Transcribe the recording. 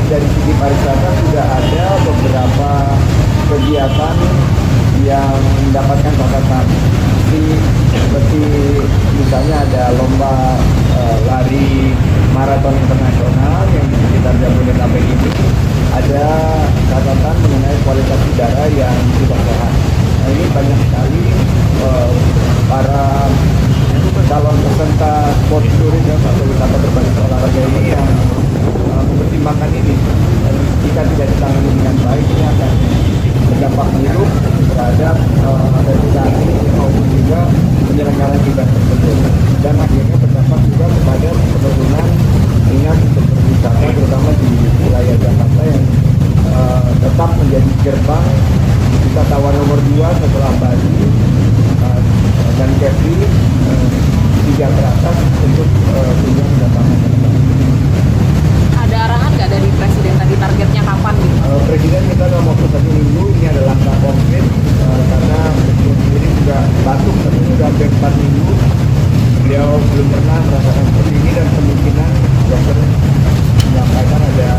dari segi pariwisata sudah ada beberapa kegiatan yang mendapatkan catatan seperti misalnya ada lomba lari maraton internasional yang di sekitar Jabodetabek ini, ada catatan mengenai kualitas udara yang tidak sehat. Nah, ini banyak sekali para calon peserta sport tourism atau wisata berbasis olahraga ini yang mempertimbangkan ini. Dan jika tidak ditangani dengan baik, ini akan berdampak buruk terhadap reputasi maupun juga penyelenggaraan event tersebut, dan akhirnya berdampak juga kepada penurunan minat untuk berwisata terutama di wilayah Jakarta yang tetap menjadi gerbang wisatawan nomor 2 setelah Bali dan Kepri, 3 teratas untuk kunjungan wisatawan. Ada arahan nggak dari Presiden tadi, targetnya kapan gitu? Presiden minta dalam waktu 1 minggu, ini adalah langkah konkret karena Presiden sendiri juga batuk, tapi sudah hampir 4 minggu. Beliau belum pernah merasakan seperti ini dan kemungkinan dokter menyampaikan ada